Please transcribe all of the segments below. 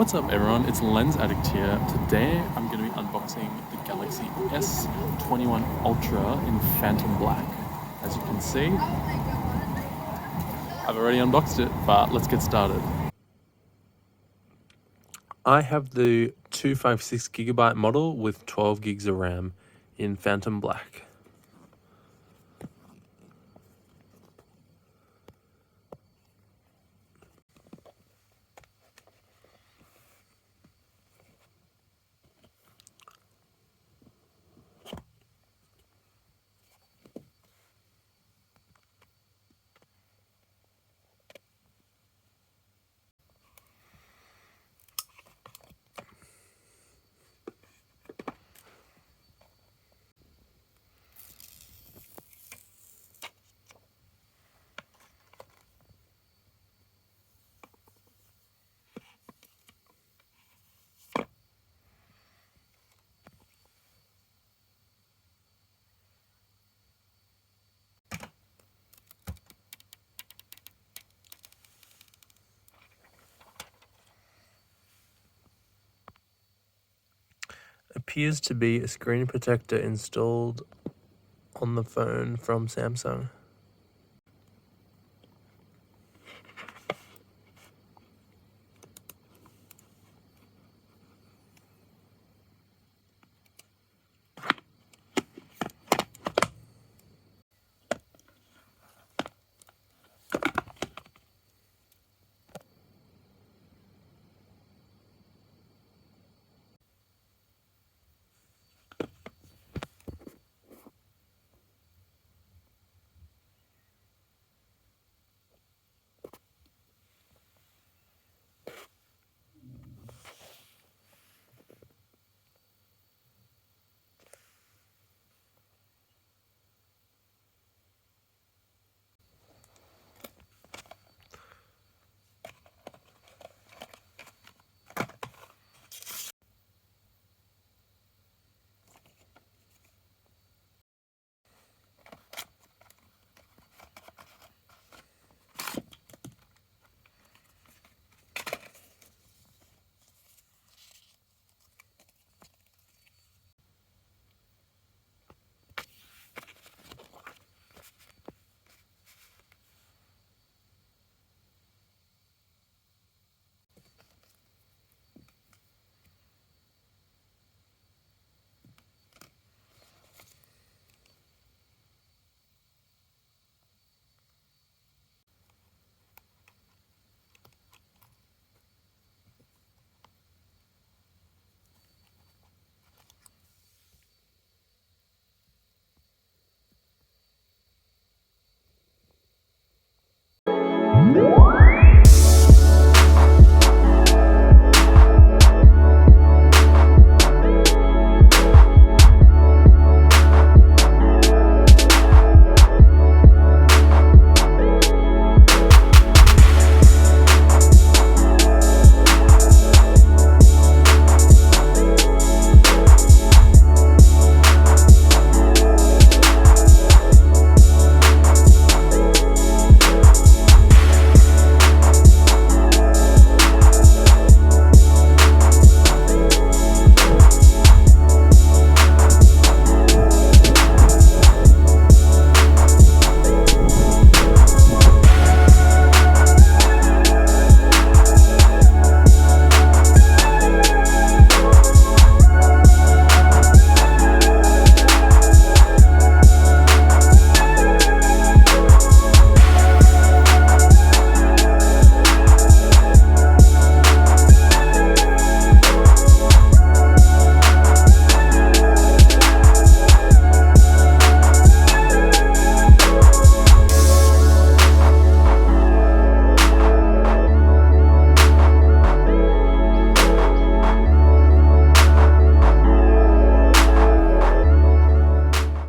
What's up everyone, it's Lens Addict here. Today I'm going to be unboxing the Galaxy S21 Ultra in Phantom Black. As you can see, I've already unboxed it, but let's get started. I have the 256GB model with 12 gigs of RAM in Phantom Black. Appears to be a screen protector installed on the phone from Samsung.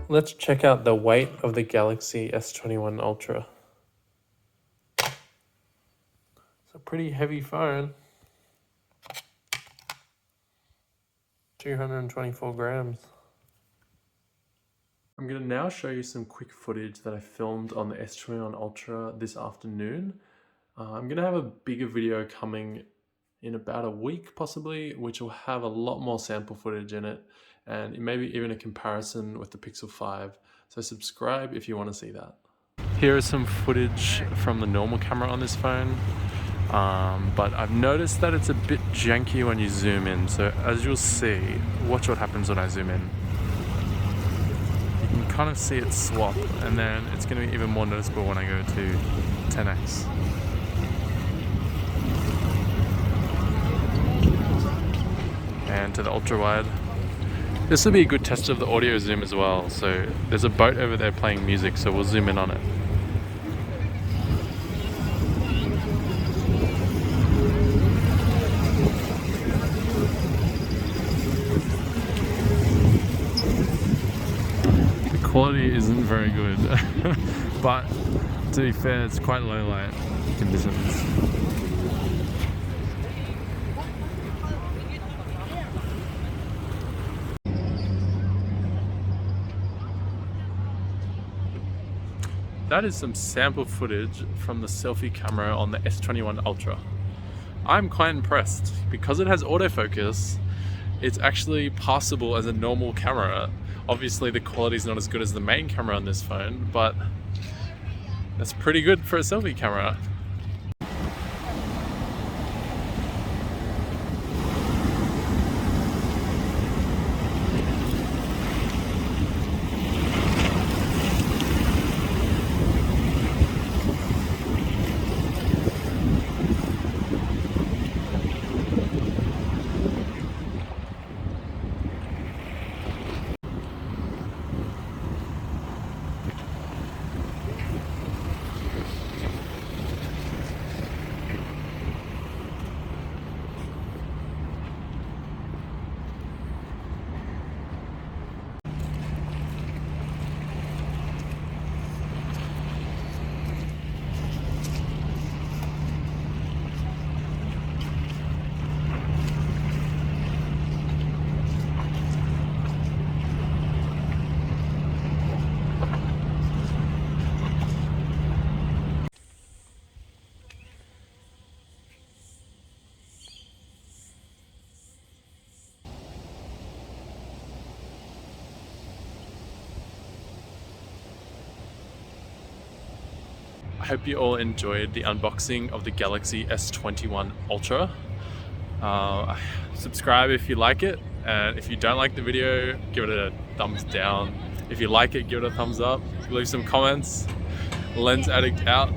Let's check out the weight of the Galaxy S21 Ultra. It's a pretty heavy phone. 224 grams. I'm going to now show you some quick footage that I filmed on the S21 Ultra this afternoon. I'm going to have a bigger video coming in about a week possibly, which will have a lot more sample footage in it and maybe even a comparison with the Pixel 5. So subscribe if you want to see that. Here is some footage from the normal camera on this phone, but I've noticed that it's a bit janky when you zoom in. So as you'll see, watch what happens when I zoom in. You can kind of see it swap, and then it's going to be even more noticeable when I go to 10x. And to the ultra wide. This will be a good test of the audio zoom as well. So there's a boat over there playing music, so we'll zoom in on it. The quality isn't very good, but to be fair, it's quite low light conditions. That is some sample footage from the selfie camera on the S21 Ultra. I'm quite impressed. Because it has autofocus, it's actually passable as a normal camera. Obviously the quality is not as good as the main camera on this phone, but that's pretty good for a selfie camera. I hope you all enjoyed the unboxing of the Galaxy S21 Ultra. Subscribe if you like it, and if you don't like the video, give it a thumbs down. If you like it, give it a thumbs up. Leave some comments. Lens Addict out.